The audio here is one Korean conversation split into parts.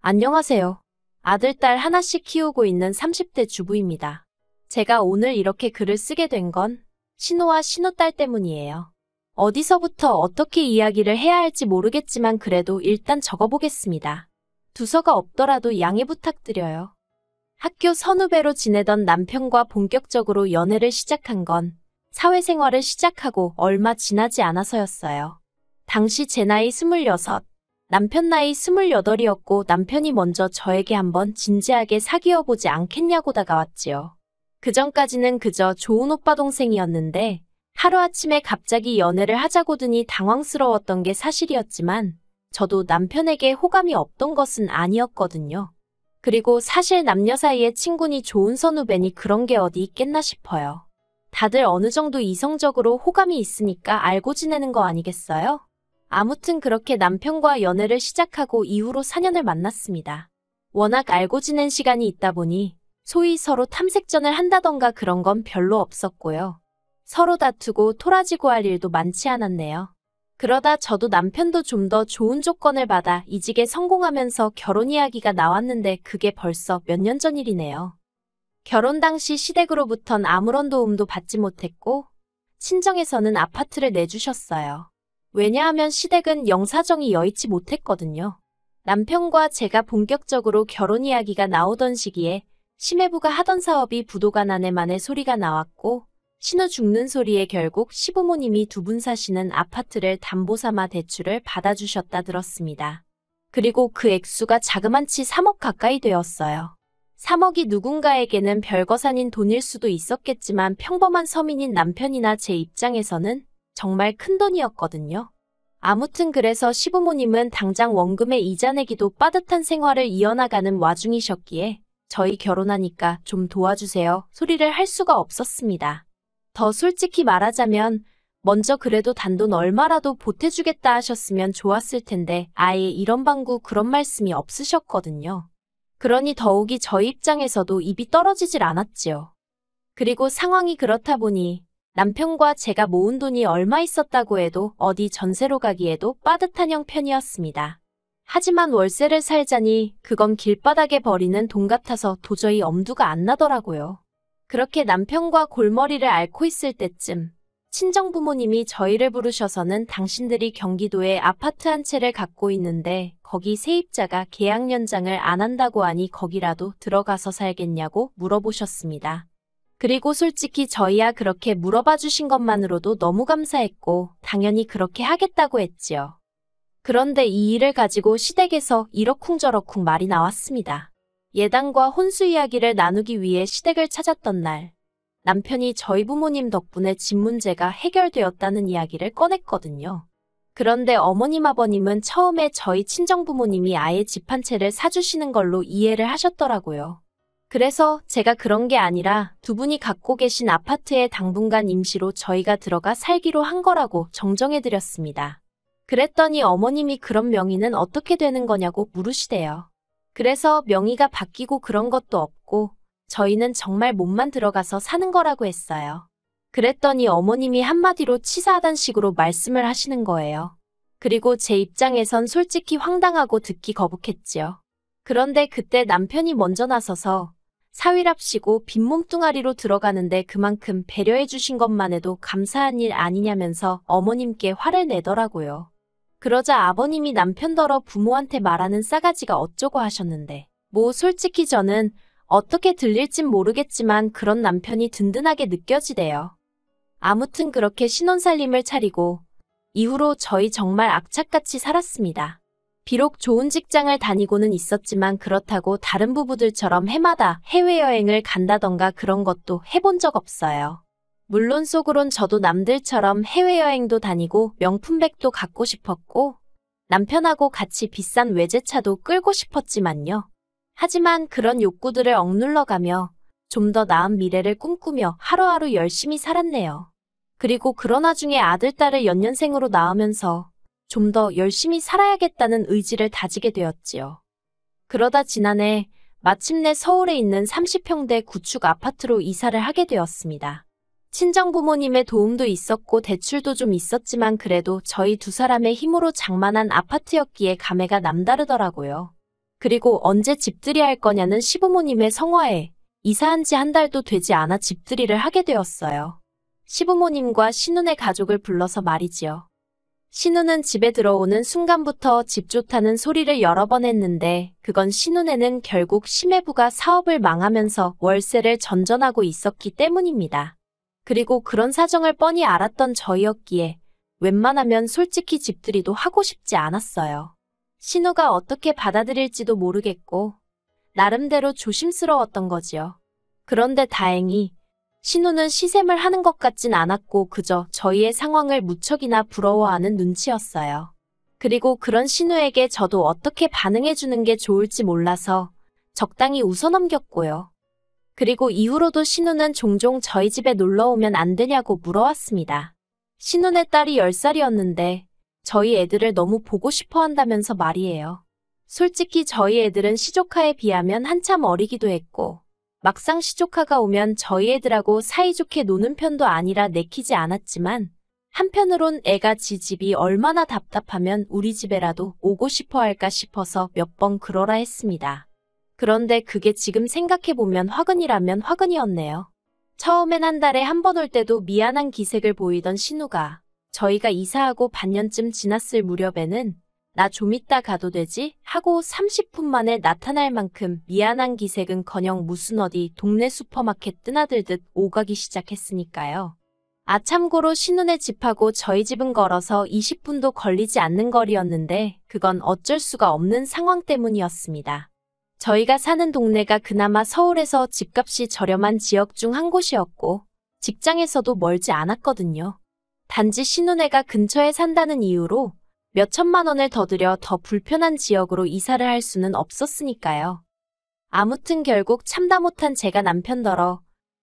안녕하세요. 아들, 딸 하나씩 키우고 있는 30대 주부입니다. 제가 오늘 이렇게 글을 쓰게 된 건 신우와 신우딸 때문이에요. 어디서부터 어떻게 이야기를 해야 할지 모르겠지만 그래도 일단 적어보겠습니다. 두서가 없더라도 양해 부탁드려요. 학교 선후배로 지내던 남편과 본격적으로 연애를 시작한 건 사회생활을 시작하고 얼마 지나지 않아서였어요. 당시 제 나이 26, 남편 나이 28이었고 남편이 먼저 저에게 한번 진지하게 사귀어보지 않겠냐고 다가왔지요. 그전까지는 그저 좋은 오빠 동생이었는데 하루아침에 갑자기 연애를 하자고 드니 당황스러웠던 게 사실이었지만 저도 남편에게 호감이 없던 것은 아니었거든요. 그리고 사실 남녀 사이에 친구니 좋은 선후배니 그런 게 어디 있겠나 싶어요. 다들 어느 정도 이성적으로 호감이 있으니까 알고 지내는 거 아니겠어요? 아무튼 그렇게 남편과 연애를 시작하고 이후로 4년을 만났습니다. 워낙 알고 지낸 시간이 있다 보니 소위 서로 탐색전을 한다던가 그런 건 별로 없었고요. 서로 다투고 토라지고 할 일도 많지 않았네요. 그러다 저도 남편도 좀 더 좋은 조건을 받아 이직에 성공하면서 결혼 이야기가 나왔는데 그게 벌써 몇 년 전 일이네요. 결혼 당시 시댁으로부턴 아무런 도움도 받지 못했고 친정에서는 아파트를 내주셨어요. 왜냐하면 시댁은 영사정이 여의치 못했거든요. 남편과 제가 본격적으로 결혼 이야기가 나오던 시기에 시매부가 하던 사업이 부도가 나네 마네 소리가 나왔고 신우 죽는 소리에 결국 시부모님이 두 분 사시는 아파트를 담보 삼아 대출을 받아주셨다 들었습니다. 그리고 그 액수가 자그만치 3억 가까이 되었어요. 3억이 누군가에게는 별거산인 돈일 수도 있었겠지만 평범한 서민인 남편이나 제 입장에서는 정말 큰 돈이었거든요. 아무튼 그래서 시부모님은 당장 원금에 이자 내기도 빠듯한 생활을 이어나가는 와중이셨기에 저희 결혼하니까 좀 도와주세요 소리를 할 수가 없었습니다. 더 솔직히 말하자면 먼저 그래도 단돈 얼마라도 보태주겠다 하셨으면 좋았을 텐데 아예 이런 방구 그런 말씀이 없으셨거든요. 그러니 더욱이 저희 입장에서도 입이 떨어지질 않았지요. 그리고 상황이 그렇다 보니 남편과 제가 모은 돈이 얼마 있었다고 해도 어디 전세로 가기에도 빠듯한 형편이었습니다. 하지만 월세를 살자니 그건 길바닥에 버리는 돈 같아서 도저히 엄두가 안 나더라고요. 그렇게 남편과 골머리를 앓고 있을 때쯤 친정부모님이 저희를 부르셔서는 당신들이 경기도에 아파트 한 채를 갖고 있는데 거기 세입자가 계약 연장을 안 한다고 하니 거기라도 들어가서 살겠냐고 물어보셨습니다. 그리고 솔직히 저희야 그렇게 물어봐 주신 것만으로도 너무 감사했고 당연히 그렇게 하겠다고 했지요. 그런데 이 일을 가지고 시댁에서 이러쿵저러쿵 말이 나왔습니다. 예단과 혼수 이야기를 나누기 위해 시댁을 찾았던 날, 남편이 저희 부모님 덕분에 집 문제가 해결되었다는 이야기를 꺼냈거든요. 그런데 어머님 아버님은 처음에 저희 친정부모님이 아예 집 한 채를 사주시는 걸로 이해를 하셨더라고요. 그래서 제가 그런 게 아니라 두 분이 갖고 계신 아파트에 당분간 임시로 저희가 들어가 살기로 한 거라고 정정해드렸습니다. 그랬더니 어머님이 그런 명의는 어떻게 되는 거냐고 물으시대요. 그래서 명의가 바뀌고 그런 것도 없고 저희는 정말 몸만 들어가서 사는 거라고 했어요. 그랬더니 어머님이 한마디로 치사하단 식으로 말씀을 하시는 거예요. 그리고 제 입장에선 솔직히 황당하고 듣기 거북했지요. 그런데 그때 남편이 먼저 나서서 사위랍시고 빈 몸뚱아리로 들어가는데 그만큼 배려해 주신 것만 해도 감사한 일 아니냐면서 어머님께 화를 내더라고요. 그러자 아버님이 남편더러 부모한테 말하는 싸가지가 어쩌고 하셨는데 뭐 솔직히 저는 어떻게 들릴진 모르겠지만 그런 남편이 든든하게 느껴지대요. 아무튼 그렇게 신혼살림을 차리고 이후로 저희 정말 악착같이 살았습니다. 비록 좋은 직장을 다니고는 있었지만 그렇다고 다른 부부들처럼 해마다 해외여행을 간다던가 그런 것도 해본 적 없어요. 물론 속으론 저도 남들처럼 해외여행도 다니고 명품백도 갖고 싶었고 남편하고 같이 비싼 외제차도 끌고 싶었지만요. 하지만 그런 욕구들을 억눌러가며 좀 더 나은 미래를 꿈꾸며 하루하루 열심히 살았네요. 그리고 그런 와중에 아들, 딸을 연년생으로 낳으면서 좀 더 열심히 살아야겠다는 의지를 다지게 되었지요. 그러다 지난해 마침내 서울에 있는 30평대 구축 아파트로 이사를 하게 되었습니다. 친정부모님의 도움도 있었고 대출도 좀 있었지만 그래도 저희 두 사람의 힘으로 장만한 아파트였기에 감회가 남다르더라고요. 그리고 언제 집들이 할 거냐는 시부모님의 성화에 이사한 지 한 달도 되지 않아 집들이를 하게 되었어요. 시부모님과 신우네 가족을 불러서 말이지요. 신우는 집에 들어오는 순간부터 집 좋다는 소리를 여러 번 했는데 그건 신우네는 결국 심해부가 사업을 망하면서 월세를 전전하고 있었기 때문입니다. 그리고 그런 사정을 뻔히 알았던 저희였기에 웬만하면 솔직히 집들이도 하고 싶지 않았어요. 신우가 어떻게 받아들일지도 모르겠고 나름대로 조심스러웠던 거지요. 그런데 다행히 신우는 시샘을 하는 것 같진 않았고 그저 저희의 상황을 무척이나 부러워하는 눈치였어요. 그리고 그런 신우에게 저도 어떻게 반응해주는 게 좋을지 몰라서 적당히 웃어넘겼고요. 그리고 이후로도 신우는 종종 저희 집에 놀러 오면 안 되냐고 물어왔습니다. 신우네 딸이 10살이었는데 저희 애들을 너무 보고 싶어 한다면서 말이에요. 솔직히 저희 애들은 시조카에 비하면 한참 어리기도 했고 막상 시조카가 오면 저희 애들하고 사이좋게 노는 편도 아니라 내키지 않았지만 한편으론 애가 지 집이 얼마나 답답하면 우리 집에라도 오고 싶어 할까 싶어서 몇 번 그러라 했습니다. 그런데 그게 지금 생각해보면 화근이라면 화근이었네요. 처음엔 한 달에 한 번 올 때도 미안한 기색을 보이던 신우가 저희가 이사하고 반년쯤 지났을 무렵에는 나 좀 이따 가도 되지? 하고 30분 만에 나타날 만큼 미안한 기색은커녕 무슨 어디 동네 슈퍼마켓 뜨나들듯 오가기 시작했으니까요. 참고로 신우네 집하고 저희 집은 걸어서 20분도 걸리지 않는 거리였는데 그건 어쩔 수가 없는 상황 때문이었습니다. 저희가 사는 동네가 그나마 서울에서 집값이 저렴한 지역 중 한 곳이었고 직장에서도 멀지 않았거든요. 단지 신우네가 근처에 산다는 이유로 몇 천만 원을 더 들여 더 불편한 지역으로 이사를 할 수는 없었으니까요. 아무튼 결국 참다 못한 제가 남편더러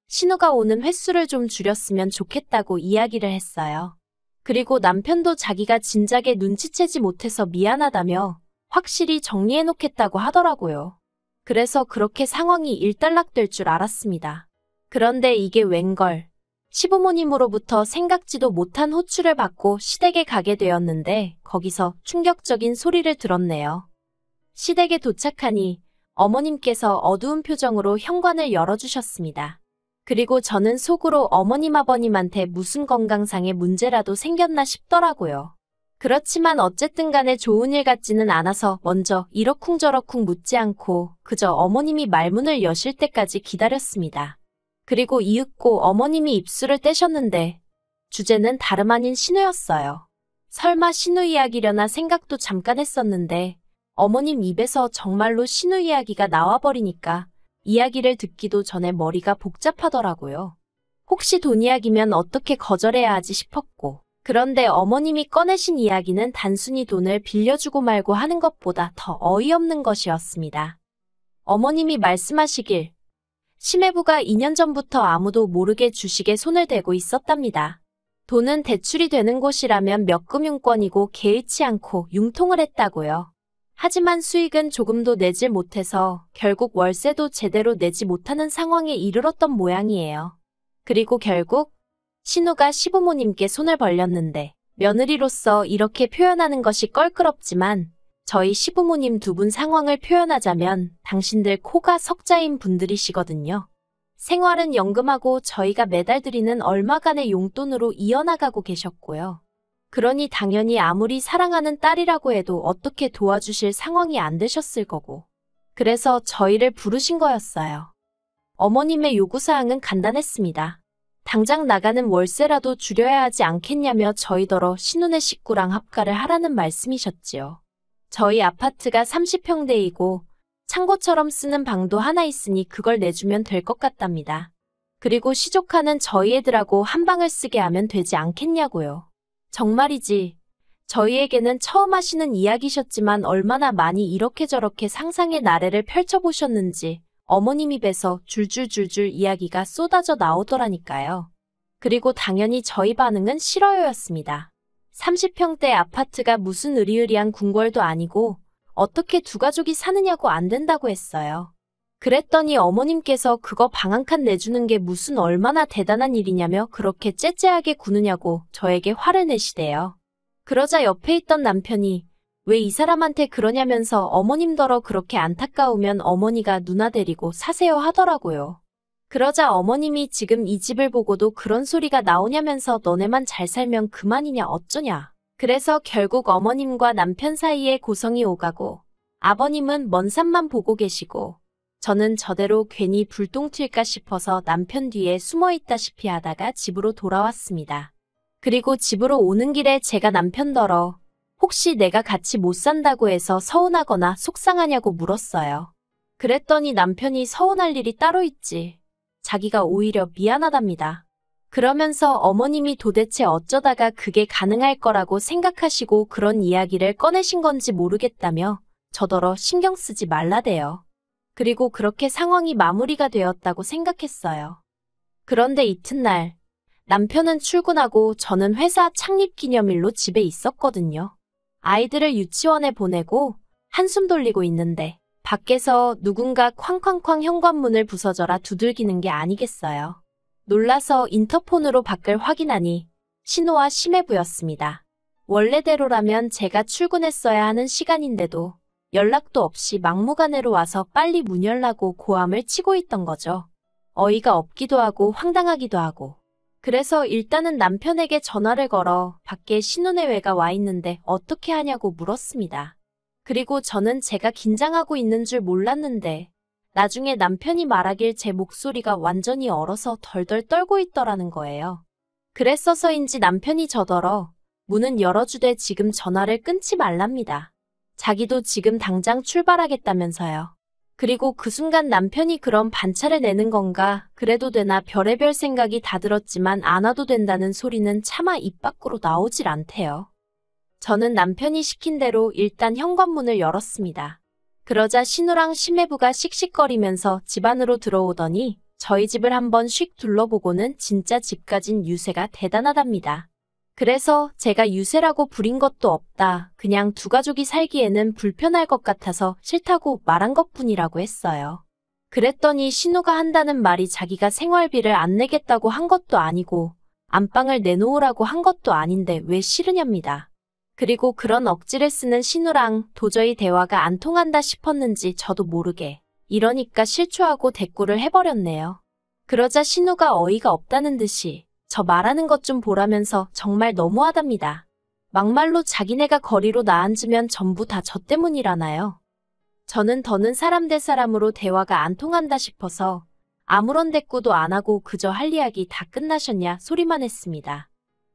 신우가 오는 횟수를 좀 줄였으면 좋겠다고 이야기를 했어요. 그리고 남편도 자기가 진작에 눈치채지 못해서 미안하다며 확실히 정리해놓겠다고 하더라고요. 그래서 그렇게 상황이 일단락될 줄 알았습니다. 그런데 이게 웬걸. 시부모님으로부터 생각지도 못한 호출을 받고 시댁에 가게 되었는데 거기서 충격적인 소리를 들었네요. 시댁에 도착하니 어머님께서 어두운 표정으로 현관을 열어주셨습니다. 그리고 저는 속으로 어머님 아버님한테 무슨 건강상의 문제라도 생겼나 싶더라고요. 그렇지만 어쨌든 간에 좋은 일 같지는 않아서 먼저 이러쿵저러쿵 묻지 않고 그저 어머님이 말문을 여실 때까지 기다렸습니다. 그리고 이윽고 어머님이 입술을 떼셨는데 주제는 다름 아닌 신우였어요. 설마 신우 이야기려나 생각도 잠깐 했었는데 어머님 입에서 정말로 신우 이야기가 나와버리니까 이야기를 듣기도 전에 머리가 복잡하더라고요. 혹시 돈 이야기면 어떻게 거절해야 하지 싶었고 그런데 어머님이 꺼내신 이야기는 단순히 돈을 빌려주고 말고 하는 것보다 더 어이없는 것이었습니다. 어머님이 말씀하시길 심해부가 2년 전부터 아무도 모르게 주식에 손을 대고 있었답니다. 돈은 대출이 되는 곳이라면 몇 금융권이고 개의치 않고 융통을 했다고요. 하지만 수익은 조금도 내질 못해서 결국 월세도 제대로 내지 못하는 상황에 이르렀던 모양이에요. 그리고 결국 신우가 시부모님께 손을 벌렸는데 며느리로서 이렇게 표현하는 것이 껄끄럽지만 저희 시부모님 두 분 상황을 표현하자면 당신들 코가 석자인 분들이시거든요. 생활은 연금하고 저희가 매달 드리는 얼마간의 용돈으로 이어나가고 계셨고요. 그러니 당연히 아무리 사랑하는 딸이라고 해도 어떻게 도와주실 상황이 안 되셨을 거고. 그래서 저희를 부르신 거였어요. 어머님의 요구사항은 간단했습니다. 당장 나가는 월세라도 줄여야 하지 않겠냐며 저희더러 신우네 식구랑 합가를 하라는 말씀이셨지요. 저희 아파트가 30평대이고 창고처럼 쓰는 방도 하나 있으니 그걸 내주면 될 것 같답니다. 그리고 시조카는 저희 애들하고 한 방을 쓰게 하면 되지 않겠냐고요. 정말이지. 저희에게는 처음 하시는 이야기셨지만 얼마나 많이 이렇게 저렇게 상상의 나래를 펼쳐보셨는지 어머님 입에서 줄줄줄줄 이야기가 쏟아져 나오더라니까요. 그리고 당연히 저희 반응은 싫어요였습니다. 30평대 아파트가 무슨 으리으리한 궁궐도 아니고 어떻게 두 가족이 사느냐고 안 된다고 했어요. 그랬더니 어머님께서 그거 방 한 칸 내주는 게 무슨 얼마나 대단한 일이냐며 그렇게 째째하게 구느냐고 저에게 화를 내시대요. 그러자 옆에 있던 남편이 왜 이 사람한테 그러냐면서 어머님더러 그렇게 안타까우면 어머니가 누나 데리고 사세요 하더라고요. 그러자 어머님이 지금 이 집을 보고도 그런 소리가 나오냐면서 너네만 잘 살면 그만이냐 어쩌냐. 그래서 결국 어머님과 남편 사이에 고성이 오가고 아버님은 먼 산만 보고 계시고 저는 저대로 괜히 불똥 튈까 싶어서 남편 뒤에 숨어 있다시피 하다가 집으로 돌아왔습니다. 그리고 집으로 오는 길에 제가 남편더러 혹시 내가 같이 못 산다고 해서 서운하거나 속상하냐고 물었어요. 그랬더니 남편이 서운할 일이 따로 있지. 자기가 오히려 미안하답니다. 그러면서 어머님이 도대체 어쩌다가 그게 가능할 거라고 생각하시고 그런 이야기를 꺼내신 건지 모르겠다며 저더러 신경 쓰지 말라대요. 그리고 그렇게 상황이 마무리가 되었다고 생각했어요. 그런데 이튿날 남편은 출근하고 저는 회사 창립 기념일로 집에 있었거든요. 아이들을 유치원에 보내고 한숨 돌리고 있는데 밖에서 누군가 쾅쾅쾅 현관문을 부서져라 두들기는 게 아니겠어요. 놀라서 인터폰으로 밖을 확인하니 신호와 심해부였습니다. 원래대로라면 제가 출근했어야 하는 시간인데도 연락도 없이 막무가내로 와서 빨리 문 열라고 고함을 치고 있던 거죠. 어이가 없기도 하고 황당하기도 하고. 그래서 일단은 남편에게 전화를 걸어 밖에 신혼여행가 와 있는데 어떻게 하냐고 물었습니다. 그리고 저는 제가 긴장하고 있는 줄 몰랐는데 나중에 남편이 말하길 제 목소리가 완전히 얼어서 덜덜 떨고 있더라는 거예요. 그랬어서인지 남편이 저더러 문은 열어주되 지금 전화를 끊지 말랍니다. 자기도 지금 당장 출발하겠다면서요. 그리고 그 순간 남편이 그런 반차를 내는 건가 그래도 되나 별의별 생각이 다 들었지만 안 와도 된다는 소리는 차마 입 밖으로 나오질 않대요. 저는 남편이 시킨 대로 일단 현관문을 열었습니다. 그러자 신우랑 심해부가 씩씩거리면서 집 안으로 들어오더니 저희 집을 한번 휙 둘러보고는 진짜 집 가진 유세가 대단하답니다. 그래서 제가 유세라고 부린 것도 없다. 그냥 두 가족이 살기에는 불편할 것 같아서 싫다고 말한 것뿐이라고 했어요. 그랬더니 신우가 한다는 말이 자기가 생활비를 안 내겠다고 한 것도 아니고 안방을 내놓으라고 한 것도 아닌데 왜 싫으냐입니다. 그리고 그런 억지를 쓰는 신우랑 도저히 대화가 안 통한다 싶었는지 저도 모르게 이러니까 실추하고 대꾸를 해버렸네요. 그러자 신우가 어이가 없다는 듯이 저 말하는 것 좀 보라면서 정말 너무하답니다. 막말로 자기네가 거리로 나앉으면 전부 다 저 때문이라나요. 저는 더는 사람 대 사람으로 대화가 안 통한다 싶어서 아무런 대꾸도 안 하고 그저 할 이야기 다 끝나셨냐 소리만 했습니다.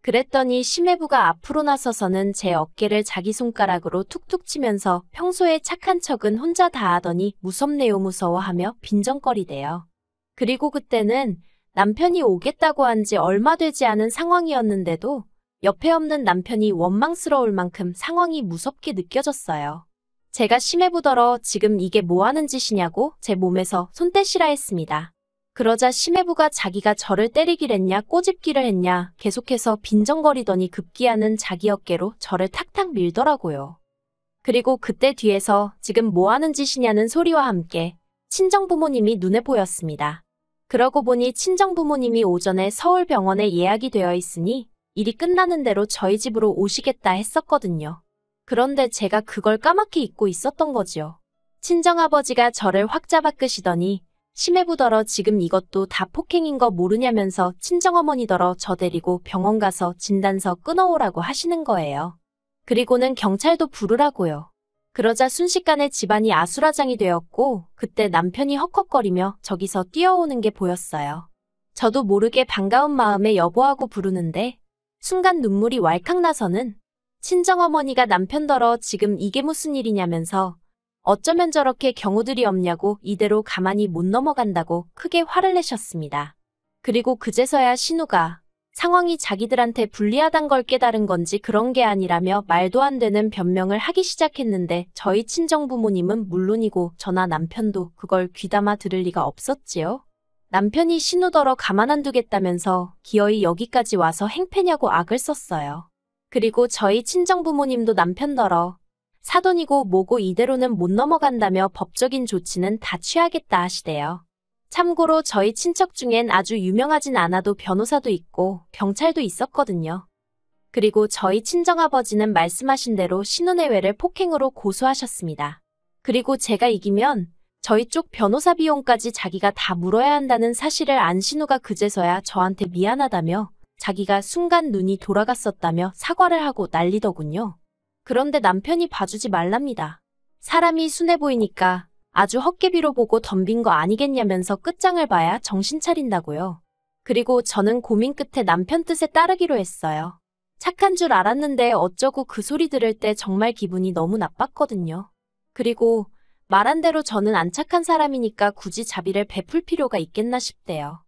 그랬더니 심해부가 앞으로 나서서는 제 어깨를 자기 손가락으로 툭툭 치면서 평소에 착한 척은 혼자 다 하더니 무섭네요 무서워하며 빈정거리대요. 그리고 그때는 남편이 오겠다고 한 지 얼마 되지 않은 상황이었는데도 옆에 없는 남편이 원망스러울 만큼 상황이 무섭게 느껴졌어요. 제가 심해부더러 지금 이게 뭐 하는 짓이냐고 제 몸에서 손 떼시라 했습니다. 그러자 심해부가 자기가 저를 때리길 했냐 꼬집기를 했냐 계속해서 빈정거리더니 급기야는 자기 어깨로 저를 탁탁 밀더라고요. 그리고 그때 뒤에서 지금 뭐 하는 짓이냐는 소리와 함께 친정부모님이 눈에 보였습니다. 그러고 보니 친정부모님이 오전에 서울병원에 예약이 되어 있으니 일이 끝나는 대로 저희 집으로 오시겠다 했었거든요. 그런데 제가 그걸 까맣게 잊고 있었던 거지요. 친정아버지가 저를 확 잡아 끄시더니 심해부더러 지금 이것도 다 폭행인 거 모르냐면서 친정어머니더러 저 데리고 병원 가서 진단서 끊어오라고 하시는 거예요. 그리고는 경찰도 부르라고요. 그러자 순식간에 집안이 아수라장이 되었고 그때 남편이 헉헉거리며 저기서 뛰어오는 게 보였어요. 저도 모르게 반가운 마음에 여보하고 부르는데 순간 눈물이 왈칵 나서는 친정어머니가 남편더러 지금 이게 무슨 일이냐면서 어쩌면 저렇게 경우들이 없냐고 이대로 가만히 못 넘어간다고 크게 화를 내셨습니다. 그리고 그제서야 신우가 상황이 자기들한테 불리하단 걸 깨달은 건지 그런 게 아니라며 말도 안 되는 변명을 하기 시작했는데 저희 친정부모님은 물론이고 저나 남편도 그걸 귀담아 들을 리가 없었지요. 남편이 신우더러 가만 안 두겠다면서 기어이 여기까지 와서 행패냐고 악을 썼어요. 그리고 저희 친정부모님도 남편더러 사돈이고 뭐고 이대로는 못 넘어간다며 법적인 조치는 다 취하겠다 하시대요. 참고로 저희 친척 중엔 아주 유명하진 않아도 변호사도 있고 경찰도 있었거든요. 그리고 저희 친정아버지는 말씀하신 대로 신혼예외를 폭행으로 고소하셨습니다. 그리고 제가 이기면 저희 쪽 변호사 비용까지 자기가 다 물어야 한다는 사실을 안 신우가 그제서야 저한테 미안하다며 자기가 순간 눈이 돌아갔었다며 사과를 하고 난리더군요. 그런데 남편이 봐주지 말랍니다. 사람이 순해 보이니까 아주 헛개비로 보고 덤빈 거 아니겠냐면서 끝장을 봐야 정신 차린다고요. 그리고 저는 고민 끝에 남편 뜻에 따르기로 했어요. 착한 줄 알았는데 어쩌고 그 소리 들을 때 정말 기분이 너무 나빴거든요. 그리고 말한 대로 저는 안 착한 사람이니까 굳이 자비를 베풀 필요가 있겠나 싶대요.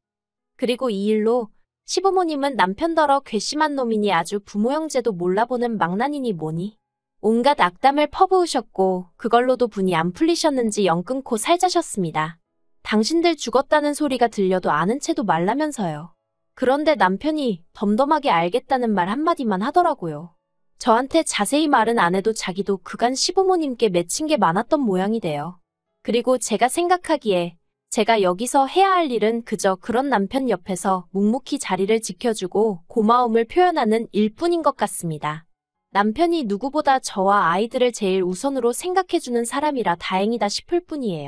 그리고 이 일로 시부모님은 남편더러 괘씸한 놈이니 아주 부모 형제도 몰라보는 망나니니 뭐니 온갖 악담을 퍼부으셨고 그걸로도 분이 안 풀리셨는지 영 끊고 살자셨습니다. 당신들 죽었다는 소리가 들려도 아는 채도 말라면서요. 그런데 남편이 덤덤하게 알겠다는 말 한마디만 하더라고요. 저한테 자세히 말은 안 해도 자기도 그간 시부모님께 맺힌 게 많았던 모양이 돼요. 그리고 제가 생각하기에 제가 여기서 해야 할 일은 그저 그런 남편 옆에서 묵묵히 자리를 지켜주고 고마움을 표현하는 일뿐인 것 같습니다. 남편이 누구보다 저와 아이들을 제일 우선으로 생각해주는 사람이라 다행이다 싶을 뿐이에요.